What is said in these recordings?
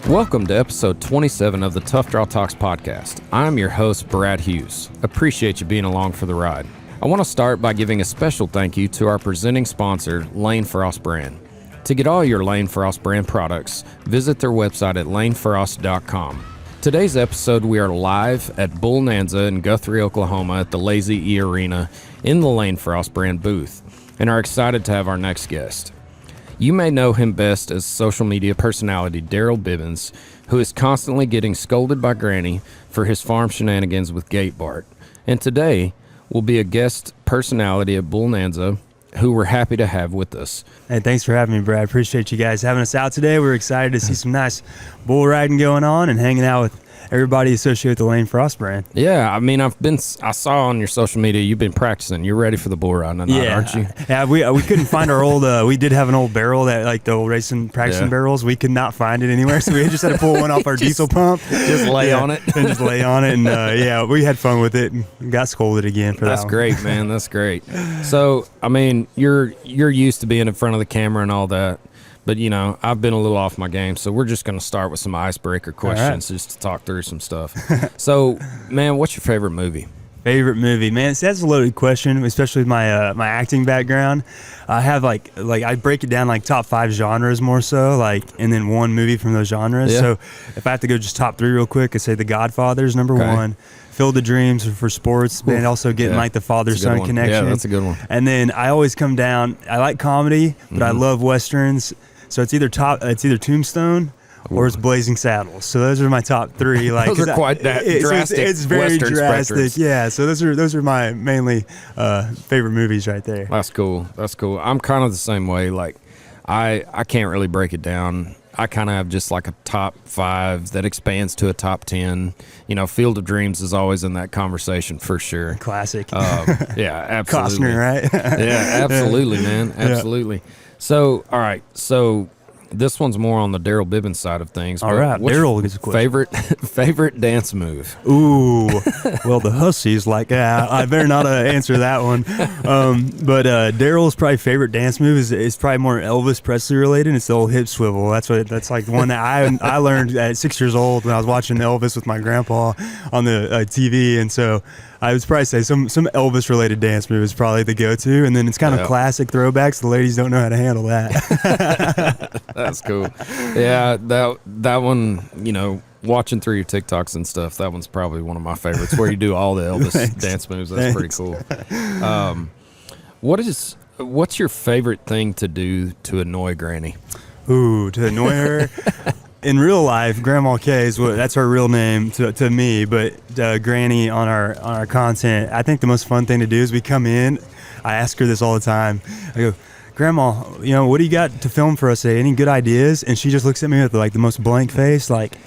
Welcome to episode 27 of the Tough Draw Talks podcast. I'm your host, Brad Hughes. Appreciate you being along for the ride. I want to start by giving a special thank you to our presenting sponsor, Lane Frost Brand. To get all your Lane Frost Brand products, visit their website at lanefrost.com. Today's episode, we are live at Bullnanza in Guthrie, Oklahoma at the Lazy E Arena in the Lane Frost Brand booth, and are excited to have our next guest. You may know him best as social media personality Darrell Bibbins, who is constantly getting scolded by Granny for his farm shenanigans with Gate Bart. And today will be a guest personality at Bullnanza who we're happy to have with us. Hey, thanks for having me, Brad. Appreciate you guys having us out today. We're excited to see some nice bull riding going on and hanging out with everybody associated with the Lane Frost brand. Yeah, I mean, I saw on your social media you've been practicing. You're ready for the bull ride tonight, aren't you? Yeah, we couldn't find our old. We did have an old barrel that like the old racing practicing barrels. We could not find it anywhere, so we just had to pull one off our diesel pump, just lay on it, and just lay on it. And we had fun with it and got scolded again for that. That's great, man. That's great. So, I mean, you're used to being in front of the camera and all that. But, you know, I've been a little off my game, so we're just going to start with some icebreaker questions just to talk through some stuff. So, man, what's your favorite movie? Favorite movie, man. That's a loaded question, especially with my my acting background. I have like I break it down like top 5 genres more so, and then one movie from those genres. Yeah. So if I have to go just top 3 real quick, I say The Godfather's number 1. Field of Dreams for sports, and also getting like the father-son connection. Yeah, that's a good one. And then I always come down. I like comedy, but I love westerns. So it's either Tombstone or it's Blazing Saddles. So those are my top 3. Like those are quite drastic. It's very Western drastic. spectrums. Yeah. So those are my mainly favorite movies right there. That's cool. I'm kind of the same way. Like I can't really break it down. I kind of have just like a top 5 that expands to a top 10. You know, Field of Dreams is always in that conversation for sure. Classic. Yeah, absolutely. Costner, right? Yeah, absolutely, man. Absolutely. So, all right. So, this one's more on the Darrell Bibbins side of things. All right. Darrell gets a question. Favorite dance move? Ooh. Well, the hussies like, I better not answer that one. But Darrell's probably favorite dance move is probably more Elvis Presley related. It's the old hip swivel. That's like the one that I learned at 6 years old when I was watching Elvis with my grandpa on the TV. And so I would probably say some Elvis related dance move is probably the go-to. And then it's kind of classic throwbacks. The ladies don't know how to handle that. That's cool. Yeah, that one, you know, watching through your TikToks and stuff, that one's probably one of my favorites, where you do all the Elvis dance moves. That's pretty cool. What's your favorite thing to do to annoy Granny? Ooh, to annoy her? In real life, Grandma K that's her real name to me, but Granny on our content, I think the most fun thing to do is we come in. I ask her this all the time. I go, Grandma, you know, what do you got to film for us today? Any good ideas? And she just looks at me with like the most blank face, like,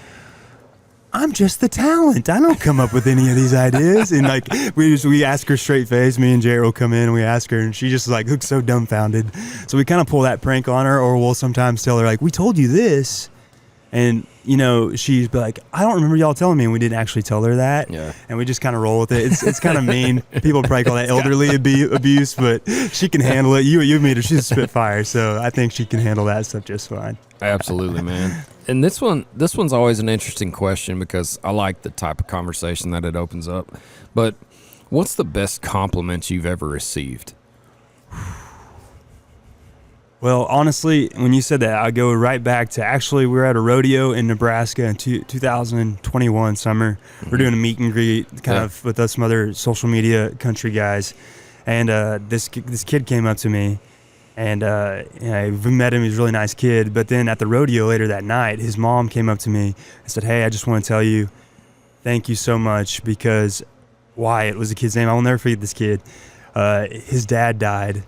I'm just the talent. I don't come up with any of these ideas. And like we ask her straight face. Me and Jared will come in and we ask her, and she just like looks so dumbfounded. So we kind of pull that prank on her, or we'll sometimes tell her like, we told you this. And, you know, she'd be like, I don't remember y'all telling me, and we didn't actually tell her that. Yeah. And we just kind of roll with it. It's kind of mean. People probably call that elderly abuse, but she can handle it. You meet her, she's a spitfire, so I think she can handle that stuff just fine. Absolutely, man. And this one's always an interesting question because I like the type of conversation that it opens up. But what's the best compliment you've ever received? Well, honestly, when you said that, I go right back to actually we were at a rodeo in Nebraska in 2021 summer. We're doing a meet and greet kind of with some other social media country guys. And this kid came up to me, and we met him. He's a really nice kid. But then at the rodeo later that night, his mom came up to me and said, hey, I just want to tell you thank you so much, because Wyatt was the kid's name. I will never forget this kid. His dad died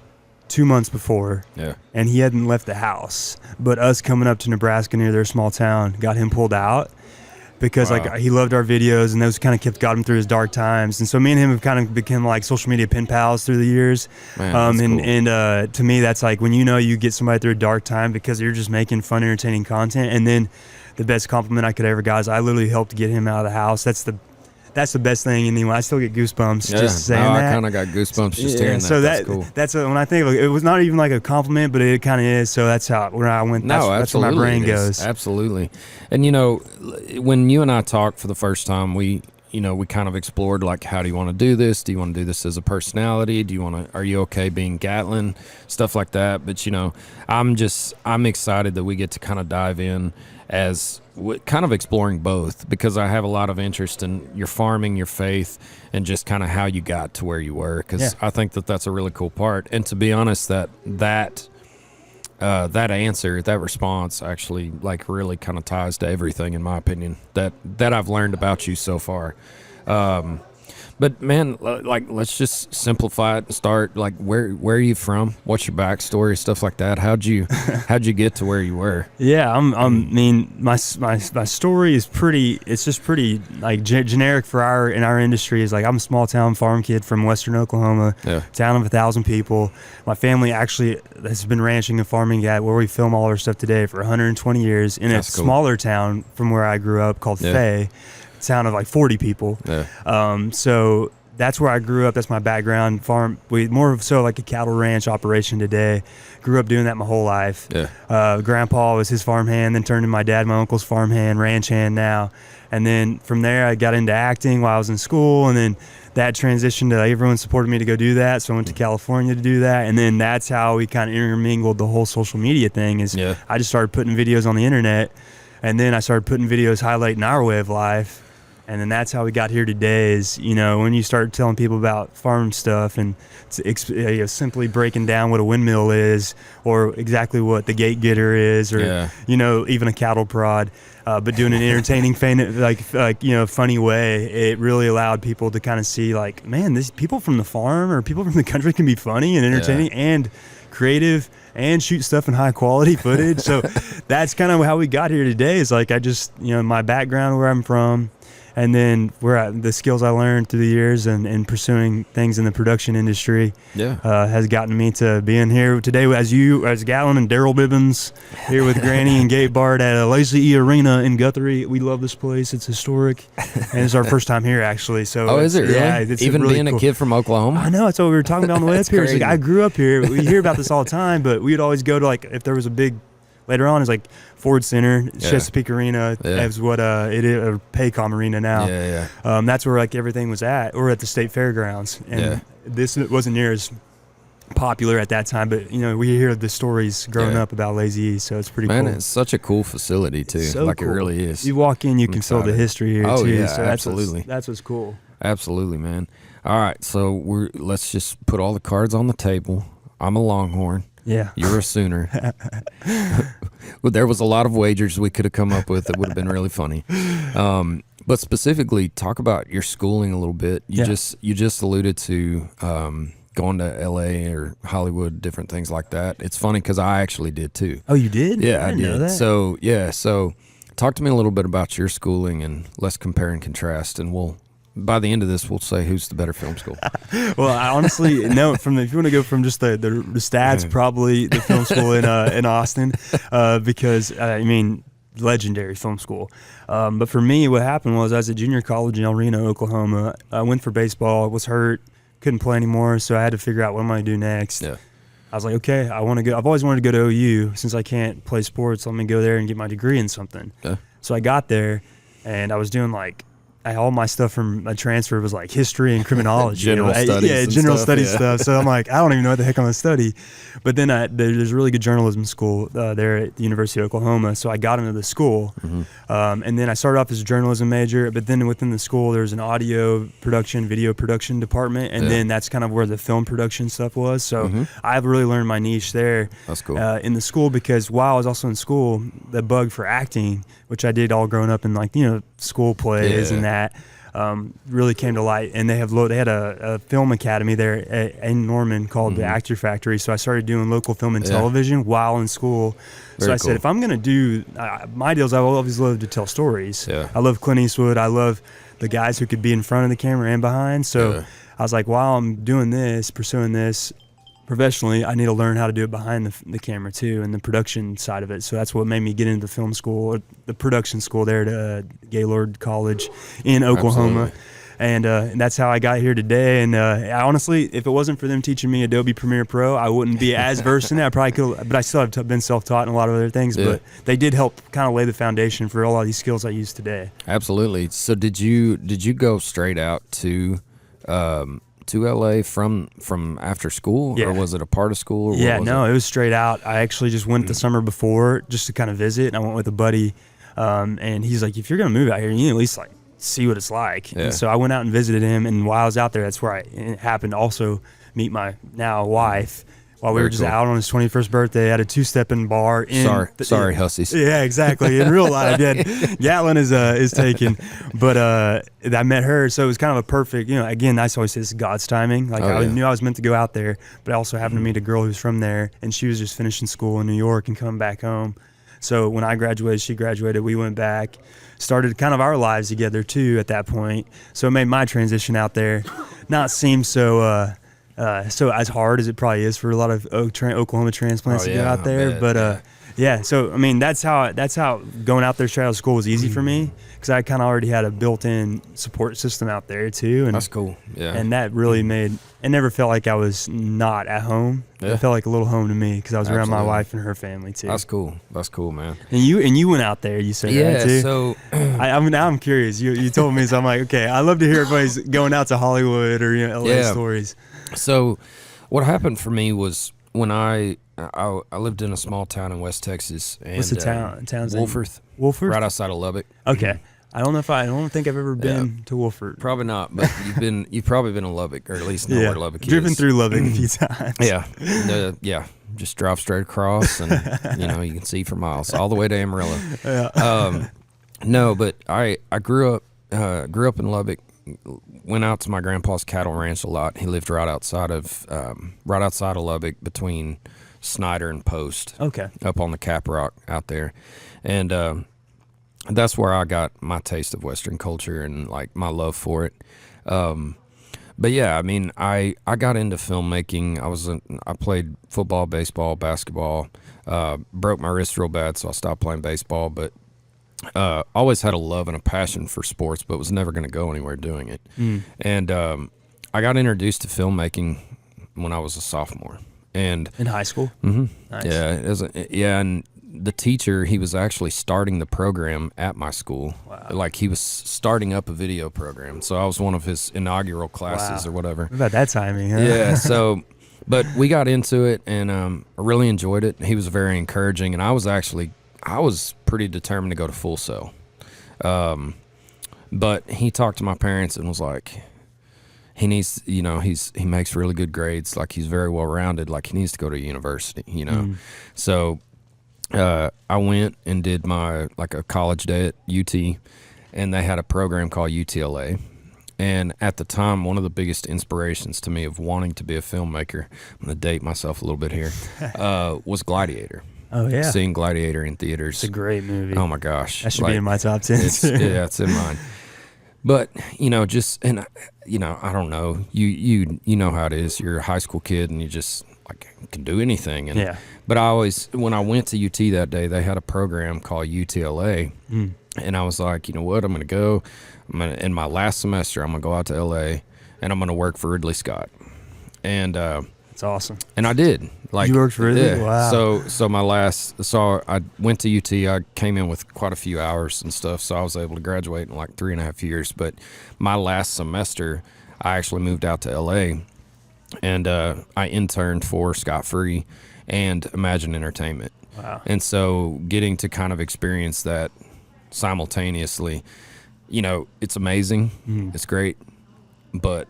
2 months before, and he hadn't left the house. But us coming up to Nebraska near their small town got him pulled out because like he loved our videos, and those kind of got him through his dark times. And so me and him have kind of become like social media pen pals through the years. Man, cool. To me, that's like when you get somebody through a dark time because you're just making fun, entertaining content. And then the best compliment I could ever got is I literally helped get him out of the house. That's that's the best thing. Anyway, I still get goosebumps just saying that. I kind of got goosebumps just hearing that. So that's cool. That's when I think of it was not even like a compliment, but it kind of is. So that's where I went. That's where my brain goes. Absolutely. And when you and I talked for the first time, we kind of explored like, how do you want to do this? Do you want to do this as a personality? Are you okay being Gatlin? Stuff like that. But I'm excited that we get to kind of dive in as kind of exploring both, because I have a lot of interest in your farming, your faith, and just kind of how you got to where you were. Because I think that that's a really cool part. And to be honest, that answer, that response actually like really kind of ties to everything, in my opinion, that I've learned about you so far. But man, like, let's just simplify it and start like, where are you from? What's your backstory? Stuff like that. How'd you get to where you were? Yeah, my story is pretty like generic for in our industry. Is like, I'm a small town farm kid from Western Oklahoma, town of 1,000 people. My family actually has been ranching and farming at where we film all our stuff today for 120 years in a smaller town from where I grew up called Fay. Town of like 40 people. So that's where I grew up. That's my background. Farm, more so like a cattle ranch operation today. Grew up doing that my whole life. Grandpa was his farm hand, then turned to my dad, my uncle's farm hand, ranch hand now. And then from there I got into acting while I was in school, and then that transitioned to everyone supported me to go do that. So I went to California to do that. And then that's how we kind of intermingled the whole social media thing. I just started putting videos on the internet, and then I started putting videos highlighting our way of life. And then that's how we got here today is, when you start telling people about farm stuff and simply breaking down what a windmill is, or exactly what the gate getter is, or, even a cattle prod, but doing an entertaining, funny way, it really allowed people to kind of see like, man, these people from the farm or people from the country can be funny and entertaining and creative and shoot stuff in high quality footage. So that's kind of how we got here today is like, I just, my background, where I'm from, and then the skills I learned through the years and pursuing things in the production industry has gotten me to being here today as Gatlin and Darrell Bibbins here with Granny and Gabe Bart at a Lazy E Arena in Guthrie. We love this place. It's historic. And it's our first time here, actually. So is it really? Yeah, it's even really being cool. a kid from Oklahoma? I know. That's what we were talking about on the way up here. It's like, I grew up here. We hear about this all the time, but we'd always go to, like, if there was a big, later on, it's like Ford Center, Chesapeake Arena, as what it is, or Paycom Arena now. That's where like everything was at. Or at the state fairgrounds, and this wasn't near as popular at that time. But we hear the stories growing up about Lazy E, so it's pretty cool. Man, it's such a cool facility too. So like cool. It really is. You walk in, you can feel the history here too. Yeah, so absolutely. That's what's cool. Absolutely, man. All right, so let's just put all the cards on the table. I'm a Longhorn. Yeah. You're a Sooner. Well, there was a lot of wagers we could have come up with that would have been really funny. But specifically, talk about your schooling a little bit. You just alluded to going to L.A. or Hollywood, different things like that. It's funny because I actually did too. Oh, you did? Yeah, I did. Know that. So talk to me a little bit about your schooling, and let's compare and contrast, and by the end of this, we'll say who's the better film school. Well, I honestly know if you want to go from just the stats, probably the film school in Austin, because legendary film school. But for me, what happened was I was at junior college in El Reno, Oklahoma. I went for baseball, was hurt, couldn't play anymore, so I had to figure out what I'm going to do next. Yeah. I was like, okay, I want to go. I've always wanted to go to OU. Since I can't play sports, let me go there and get my degree in something. Yeah. So I got there, and I was doing all my stuff from my transfer was like history and criminology. General studies stuff. So I'm like, I don't even know what the heck I'm going to study. But then there's a really good journalism school there at the University of Oklahoma. So I got into the school. Mm-hmm. And then I started off as a journalism major. But then within the school, there's an audio production, video production department. And then that's kind of where the film production stuff was. So I've really learned my niche there. That's cool. In the school, because while I was also in school, the bug for acting, which I did all growing up in school plays and that, really came to light. And they had a film academy there in Norman called the Actor Factory. So I started doing local film and television while in school. So I said, if I'm going to do my deals, I will always love to tell stories. Yeah. I love Clint Eastwood. I love the guys who could be in front of the camera and behind. So I was like, while I'm doing this, pursuing this professionally, I need to learn how to do it behind the camera too, and the production side of it. So that's what made me get into the film school, or the production school there at Gaylord College in Oklahoma. And that's how I got here today. And I honestly, if it wasn't for them teaching me Adobe Premiere Pro, I wouldn't be as versed in it. I probably could, but I still have been self-taught in a lot of other things. Yeah. But they did help kind of lay the foundation for all of these skills I use today. Absolutely. So did you go straight out to LA from after school, or was it a part of school? Or it was straight out. I actually just went the summer before just to kind of visit. And I went with a buddy, and he's like, if you're gonna move out here, you need at least like see what it's like. Yeah. And so I went out and visited him, and while I was out there, that's where it happened to also meet my now wife. While we were just out on his 21st birthday at a two-stepping bar. Sorry, hussies. Yeah, exactly. In real life, Gatlin is taken, but I met her, so it was kind of a perfect. Again, I always say this is God's timing. Like I knew I was meant to go out there, but I also happened to meet a girl who's from there, and she was just finishing school in New York and coming back home. So when I graduated, she graduated. We went back, started kind of our lives together too at that point. So it made my transition out there not seem so as hard as it probably is for a lot of Oklahoma transplants to get out there. So I mean that's how going out there straight out of school was easy for me, because I kind of already had a built-in support system out there too. And that's cool. Yeah. And that really made it never felt like I was not at home. Yeah. It felt like a little home to me because I was around my wife and her family too. That's cool. That's cool, man. And you went out there. You said right too. So I'm curious. You told me, so I'm like, okay. I love to hear everybody's going out to Hollywood or LA stories. So what happened for me was when I lived in a small town in West Texas. And, what's the town? Town's Wolford. Wolford? Right outside of Lubbock. Okay. I don't think I've ever been to Wolford. Probably not, but you've probably been in Lubbock, or at least know where Lubbock is. Driven through Lubbock a few times. Just drive straight across, and you can see for miles all the way to Amarillo. Yeah. No, but I grew up in Lubbock. Went out to my grandpa's cattle ranch a lot. He lived right outside of Lubbock, between Snyder and Post. Okay. Up on the Cap Rock out there, and that's where I got my taste of Western culture and like my love for it. But yeah, I mean, I got into filmmaking. I played football, baseball, basketball. Broke my wrist real bad, so I stopped playing baseball. But always had a love and a passion for sports, but was never going to go anywhere doing it. And I got introduced to filmmaking when I was a sophomore. And in high school? Mm-hmm. Nice. And the teacher, he was actually starting the program at my school. Wow. Like he was starting up a video program. So I was one of his inaugural classes or whatever. What about that timing? Huh? Yeah. So, but we got into it, and I really enjoyed it. He was very encouraging, and I was pretty determined to go to Full Sail. But he talked to my parents and was like, he needs, he makes really good grades. Like he's very well rounded. Like he needs to go to university, So I went and did a college day at UT, and they had a program called UTLA. And at the time, one of the biggest inspirations to me of wanting to be a filmmaker, I'm going to date myself a little bit here, was Gladiator. Oh, yeah. Seeing Gladiator in theaters. It's a great movie. Oh, my gosh. That should be in my top 10. It's in mine. But, I don't know. You know how it is. You're a high school kid, and you just can do anything. And, but when I went to UT that day, they had a program called UTLA. And I was like, you know what? I'm going to go. In my last semester, I'm going to go out to LA, and I'm going to work for Ridley Scott. And that's awesome. And I did. You worked for Ridley? Yeah. Wow. So I went to UT. I came in with quite a few hours and stuff, so I was able to graduate in 3.5 years. But my last semester, I actually moved out to LA, and I interned for Scott Free and Imagine Entertainment. Wow. And so getting to kind of experience that simultaneously, it's amazing. It's great. But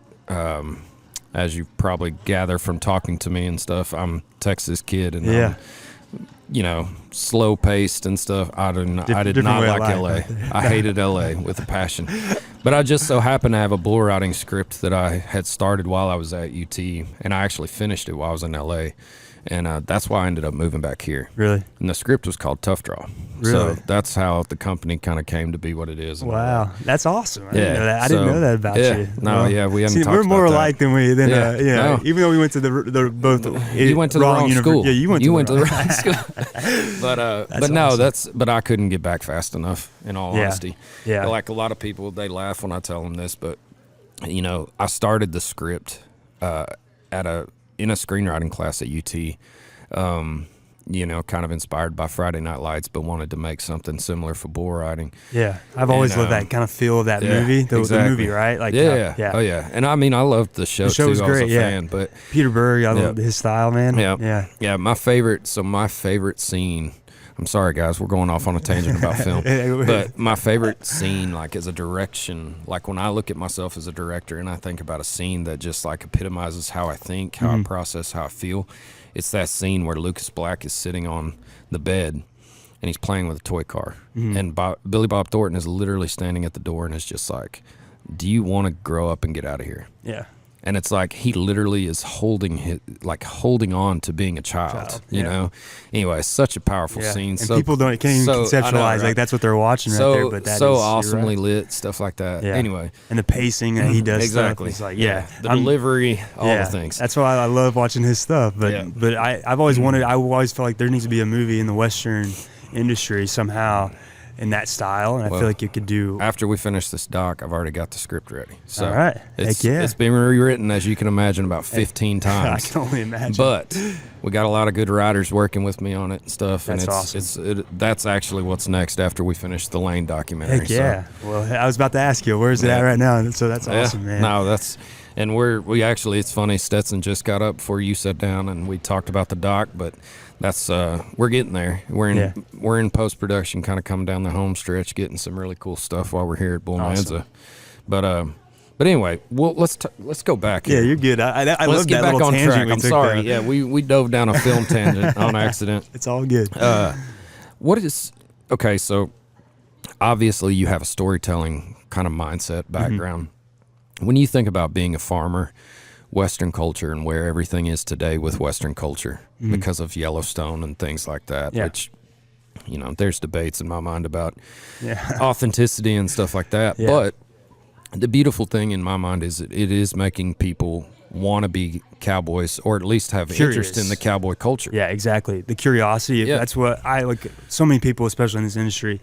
as you probably gather from talking to me and stuff, I'm a Texas kid, and I'm, slow paced and stuff. I did not like LA. I hated LA with a passion. But I just so happened to have a bull riding script that I had started while I was at UT, and I actually finished it while I was in LA. And that's why I ended up moving back here. Really? And the script was called Tough Draw. Really? So that's how the company kind of came to be what it is. Wow. That's awesome. I didn't know that. I didn't know that about you. No, we haven't talked about that. We're more alike than no. Even though we went to the both. You went to the wrong school. Yeah, you went to the wrong school. But I couldn't get back fast enough, in all honesty. Yeah. Like a lot of people, they laugh when I tell them this, but you know, I started the script in a screenwriting class at UT. You know, kind of inspired by Friday Night Lights, but wanted to make something similar for bull riding. Yeah, I've always loved that kind of feel of that movie, the movie, right? Like, yeah. Oh yeah, and I mean, I loved the show. The show was great. I was a fan, but Peter Berg, I loved his style, man. Yeah. My favorite scene. I'm sorry, guys, we're going off on a tangent about film. But my favorite scene, like, as a direction, like, when I look at myself as a director and I think about a scene that just, like, epitomizes how I think, how I process, how I feel, it's that scene where Lucas Black is sitting on the bed and he's playing with a toy car. And Billy Bob Thornton is literally standing at the door and is just like, do you want to grow up and get out of here? Yeah. And it's like he literally is holding on to being a child, you know. Anyway, such a powerful scene. And people can't even conceptualize, right? Like, that's what they're watching right there. But that so is awesomely lit, stuff like that. Yeah. Anyway, and the pacing that he does, exactly. Stuff, it's like the delivery, all the things. That's why I love watching his stuff. But I've always wanted. I always felt like there needs to be a movie in the Western industry somehow in that style, and I feel like you could do. After we finish this doc, I've already got the script ready. So all right, it's been rewritten, as you can imagine, about 15 times. I can only imagine. But we got a lot of good writers working with me on it and stuff. That's awesome. That's actually what's next after we finish the Lane documentary. Heck yeah. So, well, I was about to ask you, where's it at right now? So that's awesome, man. No, and we actually, it's funny, Stetson just got up before you sat down and we talked about the doc, but that's we're getting there. We're in post production, kind of coming down the home stretch, getting some really cool stuff while we're here at Bullnanza. Awesome. But anyway, let's go back. Yeah, you're good. I let's get back on track. I'm sorry. There. Yeah, we dove down a film tangent on accident. It's all good. Okay? So obviously you have a storytelling kind of mindset background. When you think about being a farmer, Western culture, and where everything is today with Western culture because of Yellowstone and things like that, which, you know, there's debates in my mind about authenticity and stuff like that. Yeah. But the beautiful thing in my mind is it is making people want to be cowboys, or at least have interest in the cowboy culture. Yeah, exactly. The curiosity. That's what I like. So many people, especially in this industry,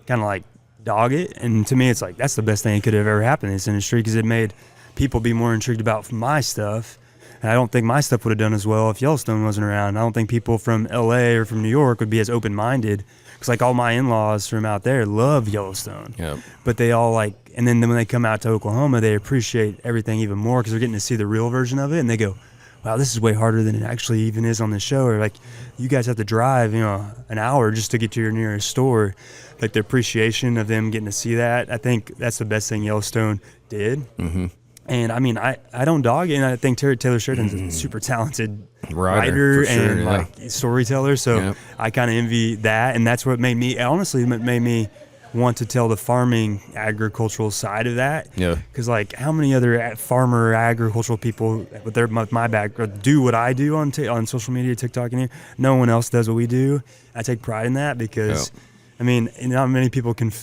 kind of like dog it. And to me, it's like, that's the best thing that could have ever happened in this industry, because it made people be more intrigued about my stuff. And I don't think my stuff would have done as well if Yellowstone wasn't around. I don't think people from LA or from New York would be as open-minded, because like all my in-laws from out there love Yellowstone. Yep. But they all like, and then when they come out to Oklahoma, they appreciate everything even more because they're getting to see the real version of it. And they go, wow, this is way harder than it actually even is on the show. Or like, you guys have to drive, an hour just to get to your nearest store. Like, the appreciation of them getting to see that, I think that's the best thing Yellowstone did. Mm-hmm. And I mean, I don't dog it, and I think Taylor Sheridan's a super talented writer and like storyteller. So I kind of envy that, and that's what made me want to tell the farming agricultural side of that. Yeah. Because like, how many other farmer agricultural people with my background do what I do on social media, TikTok, and here? No one else does what we do. I take pride in that because, I mean, not many people can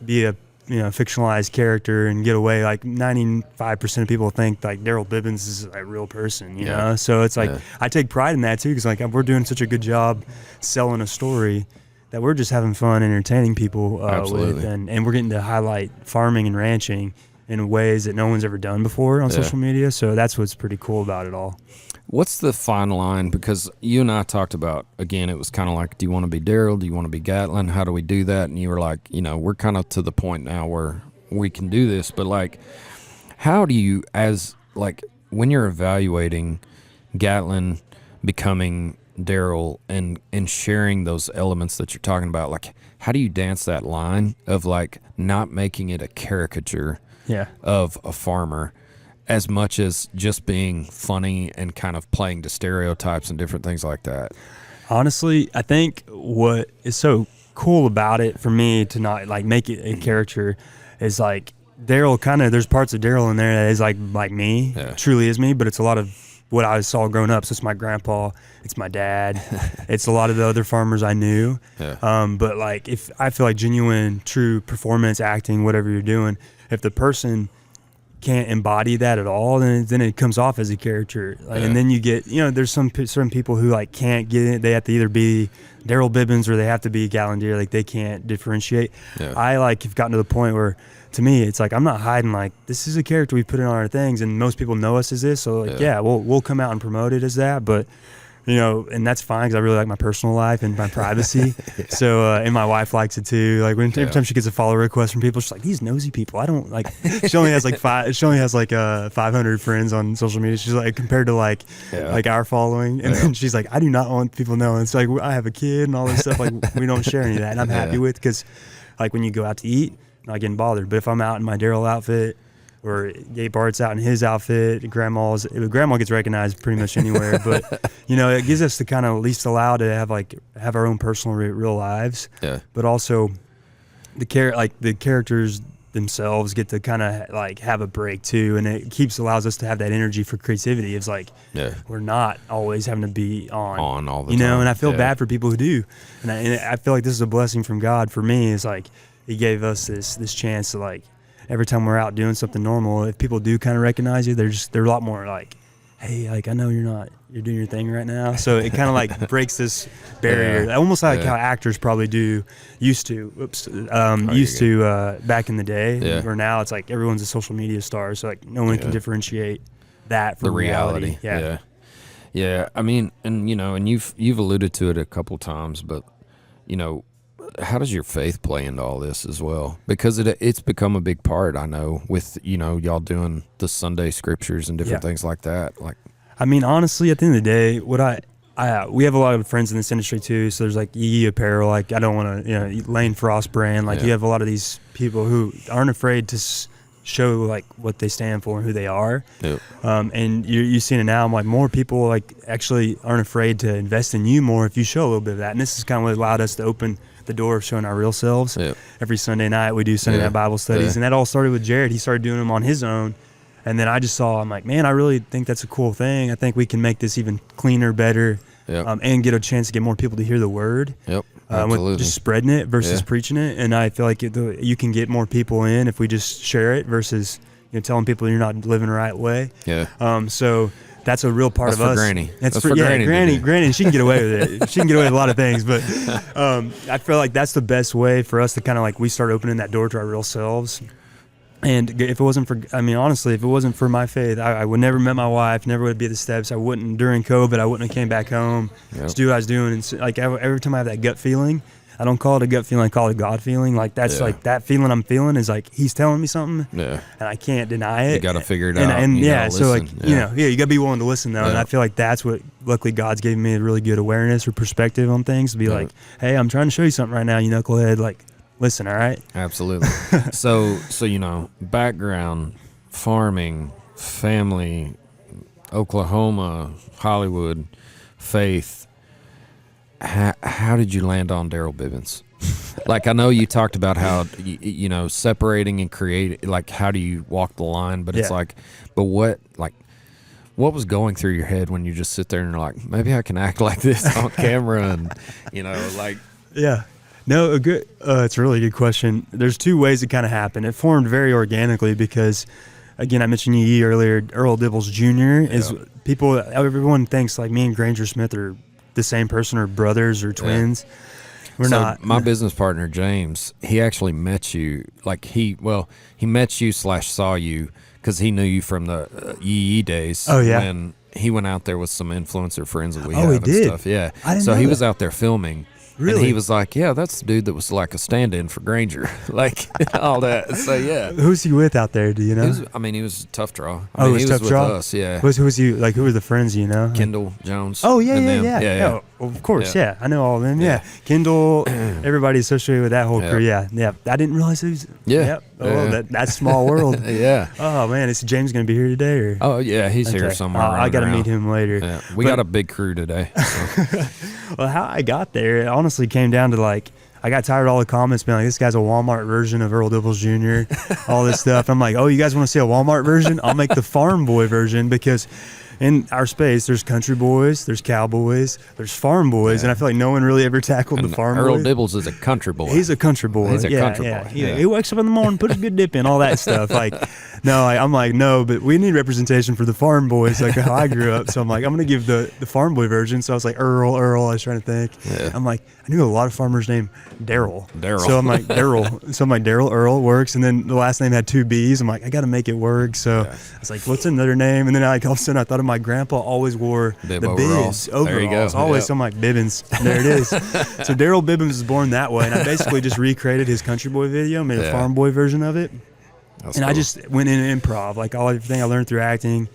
be a fictionalized character and get away. Like 95% of people think like Darrell Bibbins is a real person, you know? So it's like, I take pride in that too, because like, we're doing such a good job selling a story that we're just having fun entertaining people with, and we're getting to highlight farming and ranching in ways that no one's ever done before on social media. So that's what's pretty cool about it all. What's the fine line? Because you and I talked about, again, it was kind of like, do you want to be Darrell? Do you want to be Gatlin? How do we do that? And you were like, we're kind of to the point now where we can do this. But like, how do you, when you're evaluating Gatlin becoming Darrell and sharing those elements that you're talking about, like, how do you dance that line of like not making it a caricature of a farmer, as much as just being funny and kind of playing to stereotypes and different things like that? Honestly, I think what is so cool about it for me to not like make it a character is like Darrell there's parts of Darrell in there that is like me, truly is me, but it's a lot of what I saw growing up. So it's my grandpa, it's my dad, it's a lot of the other farmers I knew. But like, if I feel like genuine, true performance, acting, whatever you're doing, if the person can't embody that at all, then it comes off as a character. Like, and then you get, there's certain people who like can't get it. They have to either be Darrell Bibbins or they have to be Gatlin. Like they can't differentiate. Yeah. I like have gotten to the point where, to me, it's like I'm not hiding. Like this is a character we put in on our things, and most people know us as this. So like, we'll come out and promote it as that, but. And that's fine because I really like my personal life and my privacy. So, and my wife likes it too. Like every time she gets a follow request from people, she's like, "These nosy people." I don't like. She only has like 500 friends on social media. She's like compared to like our following, and then she's like, "I do not want people knowing." It's like I have a kid and all this stuff. Like we don't share any of that, and I'm happy with because, like when you go out to eat, I'm not getting bothered. But if I'm out in my Darrell outfit. Or Gabe Bart's out in his outfit. Grandma gets recognized pretty much anywhere, but it gives us the kind of at least allow to have our own personal real lives. Yeah. But also, the characters themselves get to kind of like have a break too, and it allows us to have that energy for creativity. It's like we're not always having to be on all the time. And I feel bad for people who do, and I feel like this is a blessing from God for me. It's like He gave us this chance to like. Every time we're out doing something normal, if people do kind of recognize you, they're a lot more like, hey, like I know you're doing your thing right now. So it kind of like breaks this barrier, almost like how actors probably used to back in the day. Yeah. Where now it's like everyone's a social media star, so like no one can differentiate that from the reality. Yeah. I mean, and and you've alluded to it a couple times, but how does your faith play into all this as well? Because it's become a big part, I know, with, y'all doing the Sunday scriptures and different things like that. Like, I mean, honestly, at the end of the day, we have a lot of friends in this industry too. So there's like Yee Apparel, like I don't want to, Lane Frost brand. Like you have a lot of these people who aren't afraid to show like what they stand for and who they are. Yep. And you're seeing it now. I'm like more people like actually aren't afraid to invest in you more if you show a little bit of that. And this is kind of what allowed us to open the door of showing our real selves. Yep. Every Sunday night we do Sunday night Bible studies, and that all started with Jared. He started doing them on his own, and then I'm like, man, I really think that's a cool thing. I think we can make this even cleaner, better, and get a chance to get more people to hear the word. Yep, with just spreading it versus preaching it. And I feel like you can get more people in if we just share it versus telling people you're not living the right way. Yeah. So. That's a real part of us. Granny. That's for Granny. Granny, she can get away with it. She can get away with a lot of things, but I feel like that's the best way for us to kind of like we start opening that door to our real selves. And if it wasn't for, honestly, if it wasn't for my faith, I would never met my wife, never would be at the steps. I wouldn't during COVID. I wouldn't have came back home to do what I was doing. And so, like every time I have that gut feeling. I don't call it a gut feeling, I call it a God feeling. Like that's like that feeling I'm feeling is like He's telling me something, and I can't deny it. You got to figure it out. And so like you got to be willing to listen though. And I feel like that's what luckily God's given me a really good awareness or perspective on things to be like, hey, I'm trying to show you something right now. You knucklehead, like listen, all right? Absolutely. so background, farming, family, Oklahoma, Hollywood, faith. How did you land on Darrell Bibbins? Like I know you talked about how separating and creating, like how do you walk the line? But it's like, but what was going through your head when you just sit there and you're like, maybe I can act like this on camera and like no, a good. It's a really good question. There's two ways it kind of happened. It formed very organically because. Again, I mentioned Yee earlier. Earl Dibbles Jr. is everyone thinks like me and Granger Smith are the same person or brothers or twins. We're not. My business partner James, he actually met you. Like he met you / saw you because he knew you from the Yee days. Oh yeah. When he went out there with some influencer friends that we have and stuff. Yeah. I didn't so know he that. was out there filming. Really? And he was like, yeah, that's the dude that was like a stand-in for Granger, like all that. So yeah. Who's he with out there? Do you know? He was a tough draw. He was with draw? us. Yeah. Who was you? Like who were the friends? Kendall Jones. Oh yeah, and yeah. Oh, of course, yeah. I know all of them. Yeah. Kendall, everybody associated with that whole crew. Yeah. I didn't realize it was. Yeah. Oh, that's small world. Yeah. Oh man, is James gonna be here today? Or? Oh yeah, he's here somewhere. I got to meet him later. Yeah. We got a big crew today. So. Well, how I got there, it honestly came down to like. I got tired of all the comments being like, this guy's a Walmart version of Earl Dibbles Jr., all this stuff. I'm like, oh, you guys want to see a Walmart version? I'll make the farm boy version because in our space, there's country boys, there's cowboys, there's farm boys, and I feel like no one really ever tackled the farm Earl boy. Dibbles is a country boy. He's a country boy. He's a country boy. He wakes up in the morning, puts a good dip in, all that stuff. Like, I'm like, no, but we need representation for the farm boys, like how I grew up. So I'm like, I'm going to give the farm boy version. So I was like, Earl, I was trying to think. Yeah. I'm like, I knew a lot of farmers named Darrell. Darrell. So I'm like, Darrell. So I'm like, Darrell, Earl works. And then the last name had 2 B's. I'm like, I got to make it work. So I was like, what's another name? And then all of a sudden I thought of my grandpa always wore Bib the overalls. Bibbins overalls. There you go. Always. Yep. So I'm like, Bibbins. There it is. So Darrell Bibbins was born that way. And I basically just recreated his country boy video, made a farm boy version of it. That's and cool. I just went in improv, like everything I learned through acting.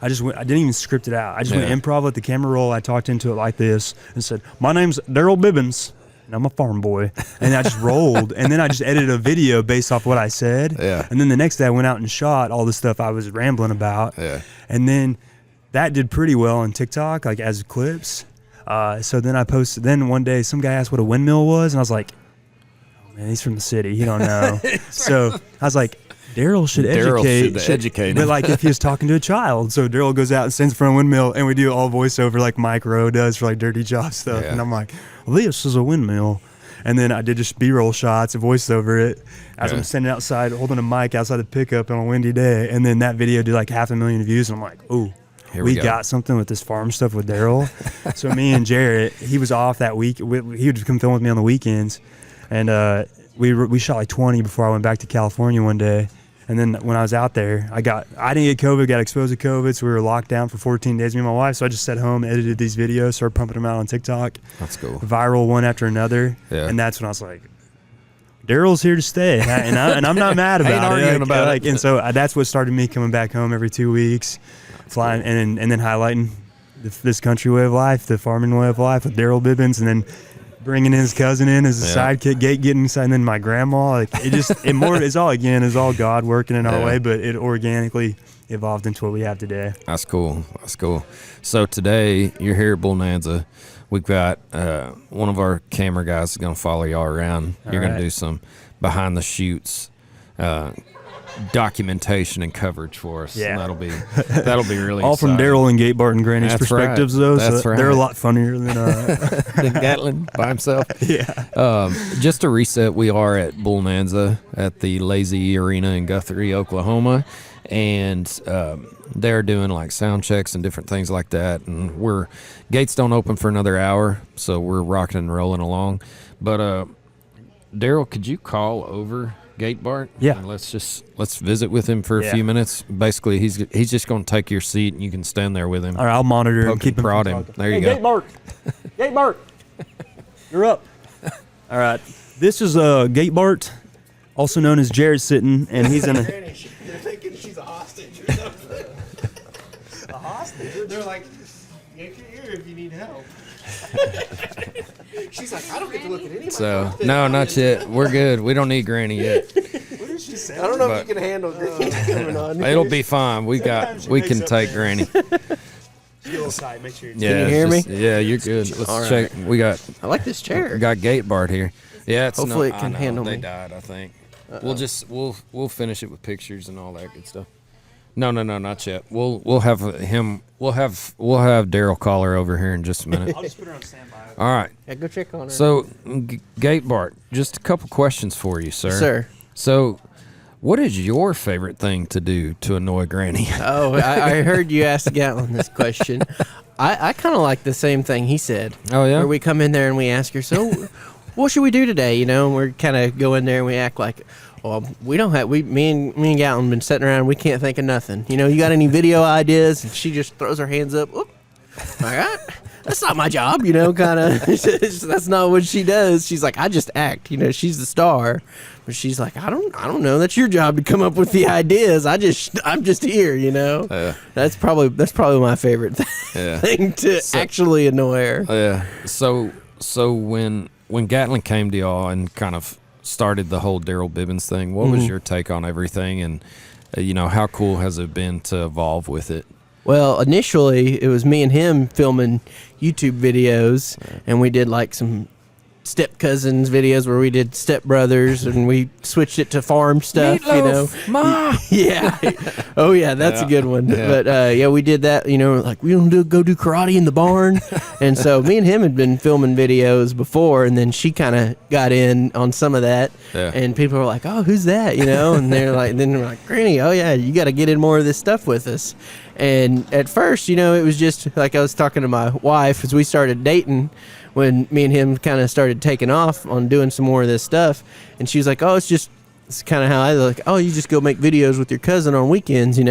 I didn't even script it out. I just went improv, let the camera roll. I talked into it like this and said, my name's Darrell Bibbins, and I'm a farm boy. And I just rolled, and then I just edited a video based off what I said. Yeah. And then the next day I went out and shot all the stuff I was rambling about. Yeah. And then that did pretty well on TikTok, like as clips. So then I posted. Then one day some guy asked what a windmill was, and I was like, "Oh man, he's from the city. He don't know." So I was like, Darrell should educate. But like if he was talking to a child. So Darrell goes out and stands in front of a windmill, and we do all voiceover like Mike Rowe does for like Dirty Job stuff. Yeah. And I'm like, well, this is a windmill. And then I did just B-roll shots and voice over it as I'm standing outside holding a mic outside the pickup on a windy day. And then that video did like 500,000 views. And I'm like, ooh. Here we got something with this farm stuff with Darrell. So me and Jarrett, he was off that week. He would come film with me on the weekends, and we shot like 20 before I went back to California one day. And then when I was out there, I didn't get COVID, got exposed to COVID, so we were locked down for 14 days, me and my wife. So I just sat home, edited these videos, started pumping them out on TikTok. That's cool. Viral one after another. Yeah. And that's when I was like, Darrell's here to stay, and I'm not mad about it. And so that's what started me coming back home every 2 weeks. Flying and then highlighting this country way of life, the farming way of life with Darrell Bibbins, and then bringing his cousin in as a sidekick, getting inside, and then my grandma. Like it's all God working in our way, but it organically evolved into what we have today. That's cool. So today you're here at Bullnanza. We've got one of our camera guys is going to follow y'all around. You're going to do some behind the shoots documentation and coverage for us. Yeah. And that'll be really all exciting. from Darrell and Gate Bart and Granny's perspectives, though. That's so right. They're a lot funnier than than Gatlin by himself. Yeah. Just to reset, we are at Bullnanza at the Lazy Arena in Guthrie, Oklahoma, and they're doing like sound checks and different things like that. And gates don't open for another hour, so we're rocking and rolling along. But Darrell, could you call over Gate Bart? Yeah. And let's visit with him for a few minutes. Basically, he's just going to take your seat, and you can stand there with him. All right, I'll monitor him, keep him prod him. There you go. Gate Bart. Gate Bart. You're up. All right. This is Gate Bart, also known as Jared Sitton, and he's in a... They're thinking she's a hostage or something. A hostage? They're like, yank your ear if you need help. She's like, I don't get to look at anybody. So, no, not yet. We're good. We don't need Granny yet. What did she say? I don't know if you can handle Granny coming on. It'll be fine. We can take Granny. Get a little tight. Make sure Yeah, Can you hear me? Yeah, you're good. Let's All check. We got I like this chair. Gate Bart here. Yeah, it's Hopefully no, it can I know, handle they me. died, I think. We'll finish it with pictures and all that good stuff. No, not yet. We'll have him. We'll have Darrell call her over here in just a minute. I'll just put her on standby. All right. Yeah, go check on her. So, Gate Bart, just a couple questions for you, sir. Sir. So, what is your favorite thing to do to annoy Granny? Oh, I heard you ask Gatlin this question. I kind of like the same thing he said. Oh, yeah? Where we come in there and we ask her, so what should we do today? You know, and we're kind of go in there and we act like, well, me and Gatlin been sitting around. We can't think of nothing. You know, you got any video ideas? And she just throws her hands up. Whoop. All right. That's not my job, you know, kind of. That's not what she does. She's like, I just act. You know, she's the star. But she's like, I don't know. That's your job to come up with the ideas. I'm just here, you know. That's probably my favorite thing to actually annoy her. Yeah. So when Gatlin came to y'all and kind of started the whole Darrell Bibbins thing, what was your take on everything, and how cool has it been to evolve with it? Well, initially it was me and him filming YouTube videos, and we did like some step cousins videos where we did step brothers, and we switched it to farm stuff. Meatloaf, Ma. Yeah. Oh yeah, that's a good one. Yeah. But we did that. Like we don't go do karate in the barn, and so me and him had been filming videos before, and then she kind of got in on some of that, and people were like, "Oh, who's that?" And they're like, then we're like, "Granny, oh yeah, you got to get in more of this stuff with us." And at first, it was just like I was talking to my wife as we started dating. When me and him kind of started taking off on doing some more of this stuff, and she was like, "Oh, it's kind of how I look. Oh, you just go make videos with your cousin on weekends, and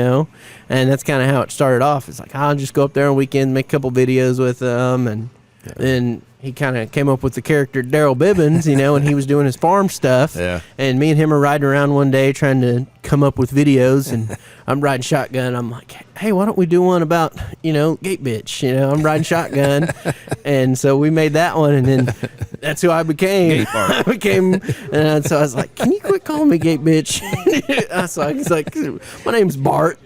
that's kind of how it started off. It's like I'll just go up there on weekends, make a couple videos with them, and then he kind of came up with the character Darrell Bibbins, and he was doing his farm stuff. Yeah. And me and him are riding around one day trying to come up with videos, and I'm riding shotgun. I'm like, hey, why don't we do one about, gate bitch? I'm riding shotgun. And so we made that one, and then that's who I became. I became, and so I was like, can you quit calling me gate bitch? So he's like, my name's Bart,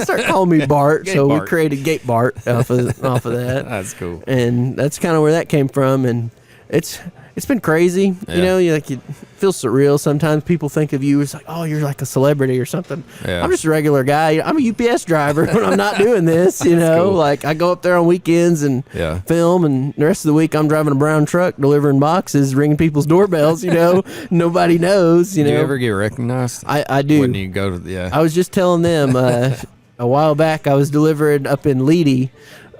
start calling me Bart. So we created Gate Bart off of that. That's cool. And that's kind of where that came from, and it's been crazy. It feels surreal. Sometimes people think of you as like, oh, you're like a celebrity or something. Yeah. I'm just a regular guy. I'm a UPS driver when I'm not doing this. Cool. Like I go up there on weekends and film, and the rest of the week I'm driving a brown truck delivering boxes, ringing people's doorbells. Nobody knows. Do you ever get recognized? I do. When you go to I was just telling them a while back. I was delivering up in Leedy,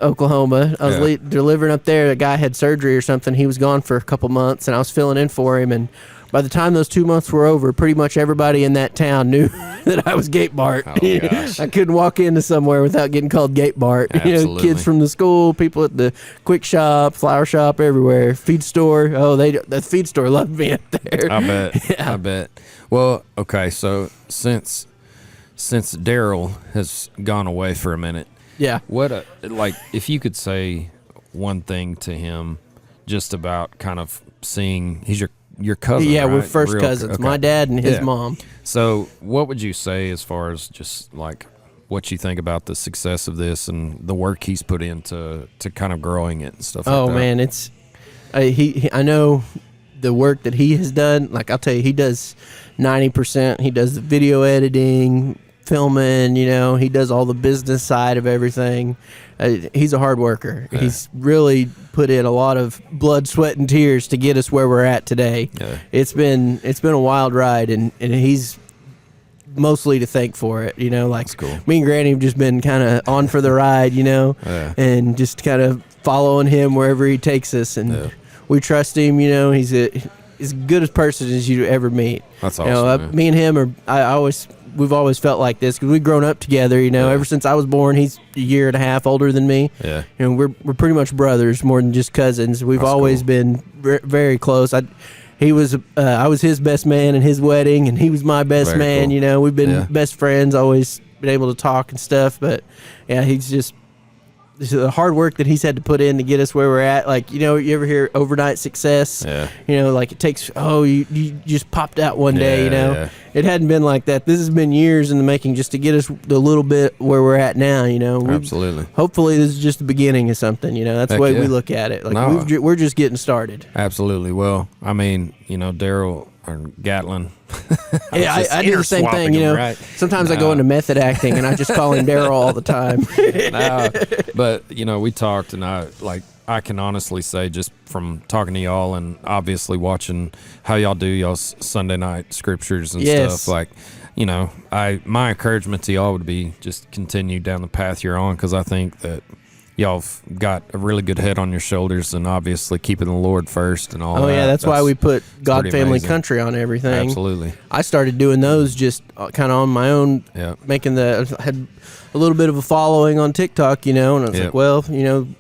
Oklahoma. I was delivering up there. A guy had surgery or something. He was gone for a couple months, and I was filling in for him. And by the time those 2 months were over, pretty much everybody in that town knew that I was Gate Bart. Oh, gosh. I couldn't walk into somewhere without getting called Gate Bart. Absolutely. Kids from the school, people at the quick shop, flower shop, everywhere. Feed store. Oh, the feed store loved me up there. I bet. Yeah. I bet. Well, okay, so since Darrell has gone away for a minute, Yeah. what if you could say one thing to him just about kind of seeing he's your cousin. Yeah, we're right? first cousins. Okay. My dad and his mom. So what would you say as far as just like what you think about the success of this and the work he's put into to kind of growing it and stuff like that? Oh man, it's I know the work that he has done. Like I'll tell you, he does 90%. He does the video editing, filming, he does all the business side of everything. He's a hard worker. Yeah. He's really put in a lot of blood, sweat, and tears to get us where we're at today. Yeah. It's been a wild ride, and he's mostly to thank for it. Like That's cool. me and Granny have just been kind of on for the ride, Yeah. and just kind of following him wherever he takes us, and we trust him. He's as good a person as you ever meet. That's awesome. Me and him we've always felt like this because we've grown up together. Ever since I was born, he's a year and a half older than me. Yeah. We're pretty much brothers more than just cousins. We've always been very close. I was his best man in his wedding, and he was my best Very man. cool. We've been best friends, always been able to talk and stuff. But yeah, he's just the hard work that he's had to put in to get us where we're at. Like, you ever hear overnight success? Yeah. Like it takes, you just popped out one day, Yeah. It hadn't been like that. This has been years in the making just to get us the little bit where we're at now, Absolutely. Hopefully this is just the beginning of something, that's the Heck way yeah. we look at it. Like No. we're just getting started. Absolutely. Well, I mean, Darrell or Gatlin. Yeah, I do the same thing, Right? Sometimes I go into method acting and I just call him Darrell all the time. No, but we talked, and I can honestly say, just from talking to y'all and obviously watching how y'all do y'all's Sunday night scriptures and stuff, like, my encouragement to y'all would be just continue down the path you're on, because I think that y'all've got a really good head on your shoulders, and obviously keeping the Lord first and all that. Oh, yeah, that's why we put God, pretty Family, amazing. Country on everything. Absolutely. I started doing those just kind of on my own, Yeah. I had a little bit of a following on TikTok, and I was like, well,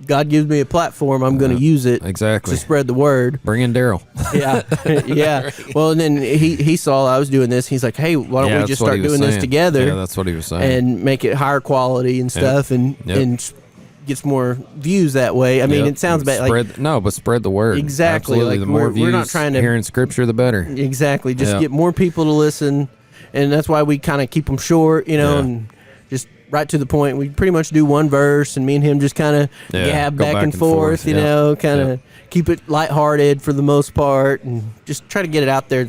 God gives me a platform, I'm going to use it Exactly. to spread the word. Bring in Darrell. Yeah, yeah. Well, and then he saw I was doing this. He's like, hey, why don't we just start doing this together? Yeah, that's what he was saying. And make it higher quality and stuff, and gets more views that way. I mean, it sounds bad. But spread the word. Exactly. Absolutely. Like, the more views, we're not trying to hearing scripture, the better. Exactly. Just get more people to listen, and that's why we kind of keep them short, and just right to the point. We pretty much do one verse, and me and him just kind of gab back and forth, you know, kind of keep it lighthearted for the most part, and just try to get it out there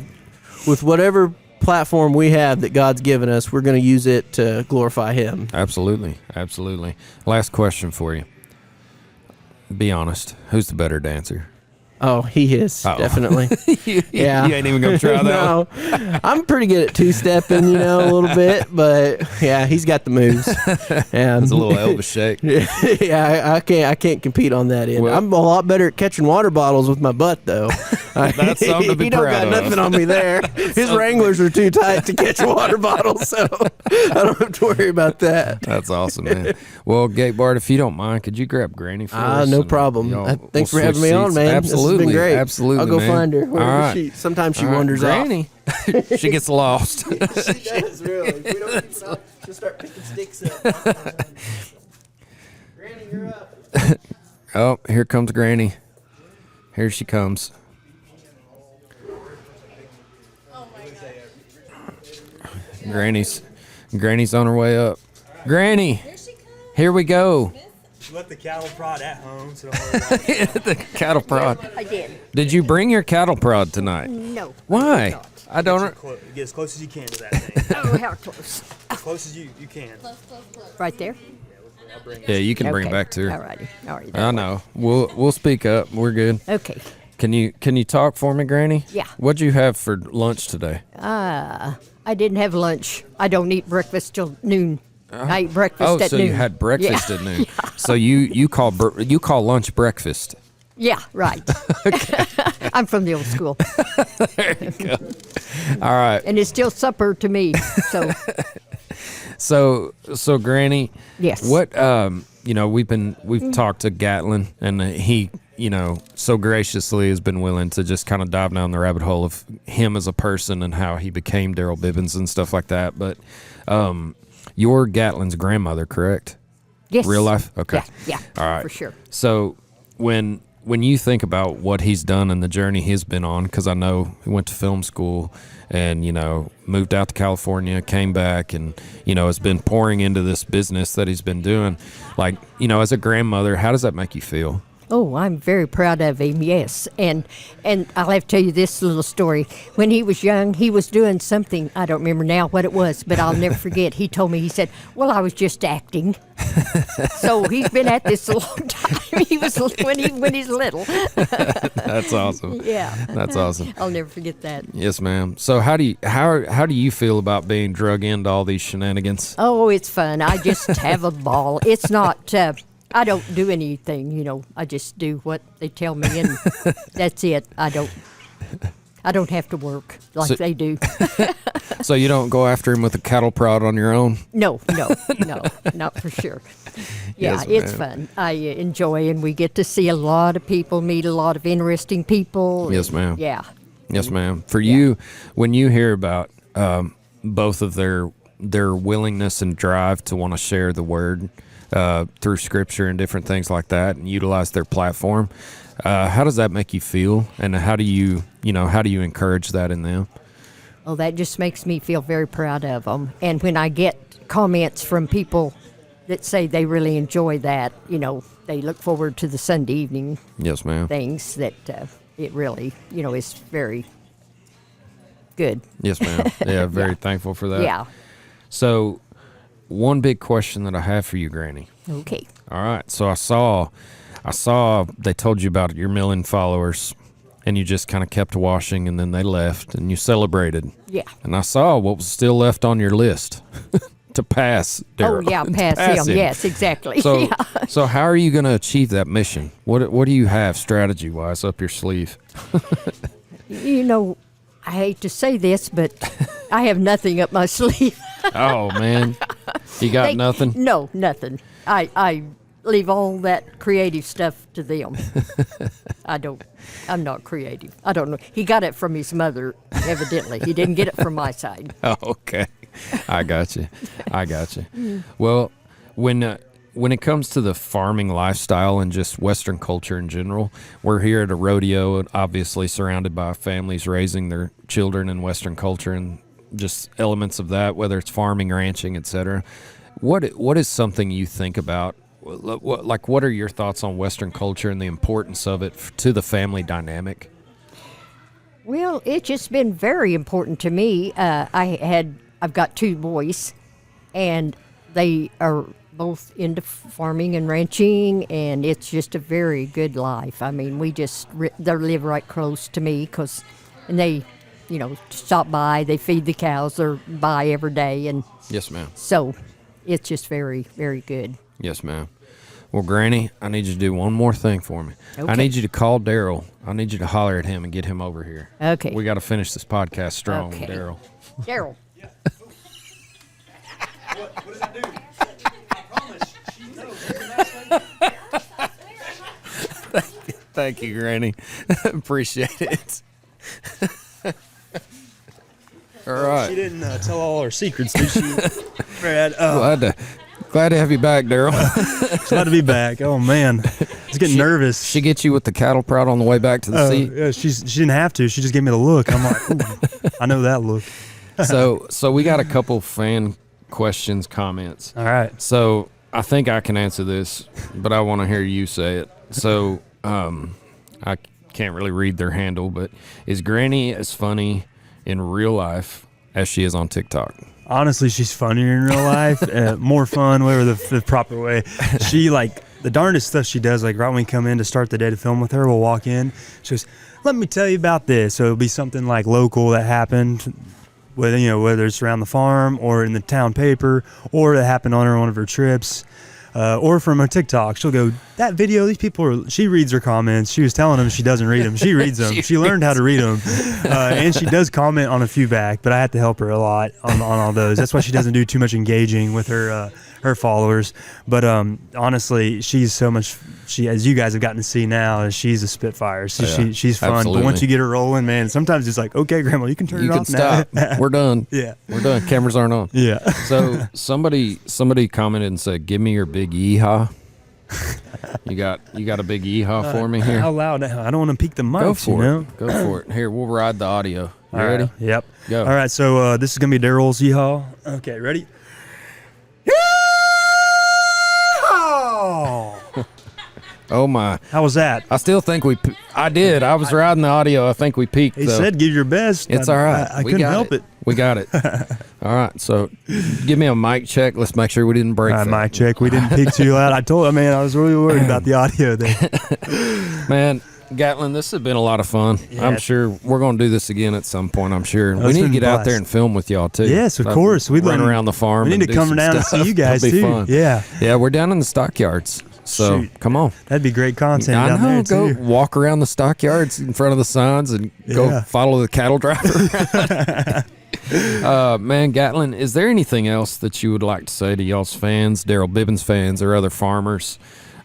with whatever platform we have that God's given us. We're going to use it to glorify Him. Absolutely. Last question for you. Be honest. Who's the better dancer? Oh, he is, definitely. You ain't even going to try that No, I'm pretty good at two-stepping, you know, a little bit, but yeah, he's got the moves. It's a little Elvis shake. Yeah, I can't compete on that end. Well, I'm a lot better at catching water bottles with my butt, though. That's something to be he don't proud got of. nothing on me there. His Wranglers are too tight to catch water bottles, so I don't have to worry about that. That's awesome, man. Well, Gate Bart, if you don't mind, could you grab Granny for us? No and, problem. we'll Thanks for having switch me on, seats. man. Absolutely. This has been great. Absolutely, I'll go man. find her. Wherever All right. Sometimes she All right, wanders Granny. She gets lost. off. She does, really. If we don't keep it up, she'll start picking sticks up. Granny, you're up. Oh, here comes Granny. Here she comes. Granny's on her way up. Granny, here we go. Let the cattle prod at home. So don't worry about it. The cattle prod. I did. Did you bring your cattle prod tonight? No. Why? I don't. Get as close as you can to that thing. Oh, how close? As close as you can. Right there? Yeah, you can bring it Okay. back to her. All righty. All right. I know. We'll speak up. We're good. Okay. Can you talk for me, Granny? Yeah. What'd you have for lunch today? I didn't have lunch. I don't eat breakfast till noon. I eat breakfast at so noon. you had breakfast Yeah. at noon. So you call lunch breakfast. Yeah, right. I'm from the old school. All right. And it's still supper to me. So, So Granny. Yes. What we've talked to Gatlin, and he so graciously has been willing to just kind of dive down the rabbit hole of him as a person and how he became Darrell Bibbins and stuff like that. But you're Gatlin's grandmother, correct? yes. Real life? Okay. Yeah. All right. For sure. So when you think about what he's done and the journey he's been on, because I know he went to film school and, moved out to California, came back and, has been pouring into this business that he's been doing. Like, as a grandmother, how does that make you feel? Oh, I'm very proud of him, yes. And I'll have to tell you this little story. When he was young, he was doing something, I don't remember now what it was, but I'll never forget. He told me, he said, well, I was just acting. So he's been at this a long time. He was when he's little. That's awesome. Yeah. That's awesome. I'll never forget that. Yes, ma'am. So how do you feel about being drug into all these shenanigans? Oh, it's fun. I just have a ball. It's not... I don't do anything, I just do what they tell me, and that's it. I don't have to work like they do. So you don't go after him with a cattle prod on your own? No, not for sure. Yeah, Yes, it's ma'am. fun. I enjoy, and we get to see a lot of people, meet a lot of interesting people. Yes, ma'am. Yeah. Yes, ma'am. For you, when you hear about both of their willingness and drive to want to share the word through scripture and different things like that and utilize their platform, how does that make you feel? And how do you encourage that in them? Oh, that just makes me feel very proud of them. And when I get comments from people that say they really enjoy that, they look forward to the Sunday evening Yes, ma'am. things, that it really, is very good. Yes, ma'am. Yeah, very Yeah. thankful for that. Yeah. So one big question that I have for you, Granny. Okay. All right. So I saw they told you about your million followers, and you just kind of kept washing, and then they left, and you celebrated. Yeah. And I saw what was still left on your list to pass Darrell. Oh, yeah, To pass him. Yes, exactly. So, Yeah. so how are you going to achieve that mission? What do you have strategy-wise up your sleeve? I hate to say this, but I have nothing up my sleeve. Oh, man. You got nothing? No, nothing. I leave all that creative stuff to them. I'm not creative. I don't know. He got it from his mother, evidently. He didn't get it from my side. Oh, okay. I got you. Well, when it comes to the farming lifestyle and just Western culture in general, we're here at a rodeo, and obviously surrounded by families raising their children in Western culture and just elements of that, whether it's farming, ranching, etc. What is something you think about? What are your thoughts on Western culture and the importance of it to the family dynamic? Well, it's just been very important to me. I've got 2 boys, and they are both into farming and ranching, and it's just a very good life. I mean, they live right close to me, and they, stop by, they feed the cows, they're by every day, and Yes, ma'am. so it's just very, very good. Yes, ma'am. Well, Granny, I need you to do one more thing for me. Okay. I need you to call Darrell. I need you to holler at him and get him over here. Okay. We got to finish this podcast strong, Okay. Darrell. Daryl. What does that do? I promise. She knows. Thank you, Granny. Appreciate it. All right. She didn't tell all our secrets, did she? Brad, Glad to have you back, Darrell. glad to be back. Oh man, I was getting nervous. She get you with the cattle prod on the way back to the seat. Yeah, she didn't have to. She just gave me the look. I'm like, ooh, I know that look. So we got a couple fan questions, comments. All right. So I think I can answer this, but I want to hear you say it. So I can't really read their handle, but is Granny as funny in real life as she is on TikTok? Honestly, she's funnier in real life, more fun, whatever the proper way. She, the darndest stuff she does, right when we come in to start the day to film with her, we'll walk in. She goes, let me tell you about this. So it'll be something local that happened, whether it's around the farm or in the town paper, or that happened on one of her trips. Or from a TikTok, she'll go, that video, these people are, she reads her comments. She was telling them she doesn't read them. She reads them. She learned how to read them. And she does comment on a few back, but I have to help her a lot on all those. That's why she doesn't do too much engaging with her followers. But honestly, she's so much, as you guys have gotten to see now, she's a spitfire. So she's fun. Absolutely. But once you get her rolling, man, sometimes it's like, okay, Grandma, you can turn it off now. Stop. We're done. Yeah. We're done. Cameras aren't on. Yeah. So somebody commented and said, "Give me your big yeehaw." You got a big yeehaw for me here? How loud? I don't want to peak the mics, Go for you know? it. Go for it. Here, we'll ride the audio. You All ready? right. Yep. Go. All right. So this is gonna be Darrell's yeehaw. Okay. Ready? Oh my! How was that? I still think I did. I was riding the audio. I think we peaked. He though. said, "Give your best." It's all right. I We couldn't got help it. We got it. All right. So, give me a mic check. Let's make sure we didn't break. All right, that. mic check. We didn't peak too loud. I told him, man, I was really worried about the audio there. Man, Gatlin, this has been a lot of fun. Yeah. I'm sure we're going to do this again at some point. I'm sure we it's need to been get a out blast. there and film with y'all too. Yes, of course. We'd run love- around the farm. We need and to do come some down and stuff. see you guys That'd be too. fun. Yeah, Yeah, we're down in the stockyards. So Shoot. come on. that'd be great content I down know. there Go too. walk around the stockyards in front of the signs and go Yeah. follow the cattle driver. Man, Gatlin, is there anything else that you would like to say to y'all's fans, Darrell Bibbins fans, or other farmers,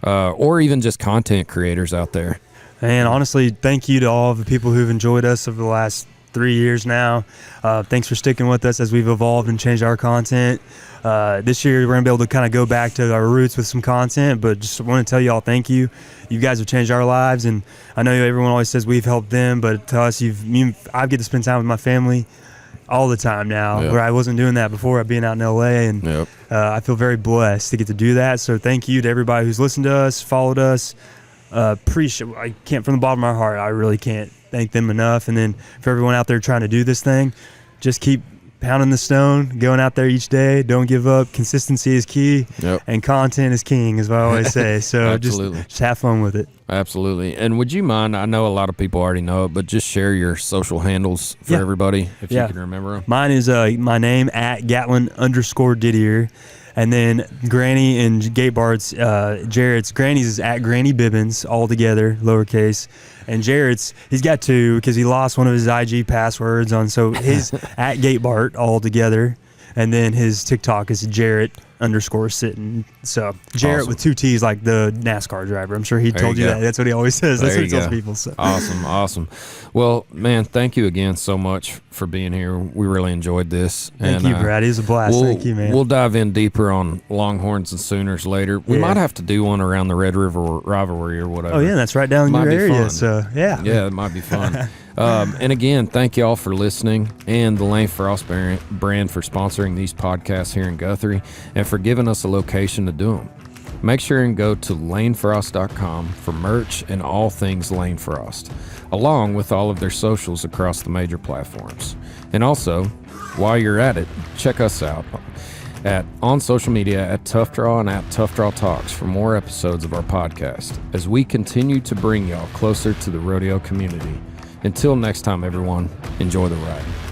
or even just content creators out there? And honestly, thank you to all of the people who've enjoyed us over the last 3 years now. Thanks for sticking with us as we've evolved and changed our content. This year, we're going to be able to kind of go back to our roots with some content, but just want to tell you all thank you. You guys have changed our lives, and I know everyone always says we've helped them, but to us, I get to spend time with my family all the time now, Yep. where I wasn't doing that before being out in LA, and Yep. I feel very blessed to get to do that. So thank you to everybody who's listened to us, followed us. Appreciate. I can't, from the bottom of my heart, I really can't thank them enough. And then for everyone out there trying to do this thing, just keep pounding the stone, going out there each day. Don't give up. Consistency is key, Yep. and content is king, is what I always say. So Absolutely. just have fun with it. Absolutely. And would you mind, I know a lot of people already know it, but just share your social handles for Yeah. everybody if Yeah. you can remember them. Mine is my name at Gatlin_Didier. And then Granny and Gatebart's, Jarrett's, Granny's is at Granny Bibbins, all together, lowercase. And Jarrett's, he's got two because he lost one of his IG passwords on, so his at Gatebart, all together. And then his TikTok is Jarrett_sitting. So Jarrett Awesome. with two T's, like the NASCAR driver. I'm sure he There told you you go. that. That's what he always says. That's There what he you tells go. people. So. Awesome. Well, man, thank you again so much for being here. We really enjoyed this. Thank you, Brad. It was a blast. Thank you, man. We'll dive in deeper on Longhorns and Sooners later. We Yeah. might have to do one around the Red River rivalry or whatever. Oh, yeah, that's right down in Might your be area. fun. So, yeah. Yeah, it might be fun. And again, thank y'all for listening and the Lane Frost brand for sponsoring these podcasts here in Guthrie and for giving us a location to do them. Make sure and go to lanefrost.com for merch and all things Lane Frost, along with all of their socials across the major platforms. And also, while you're at it, check us out on social media at Tough Draw and at Tough Draw Talks for more episodes of our podcast as we continue to bring y'all closer to the rodeo community. Until next time, everyone, enjoy the ride.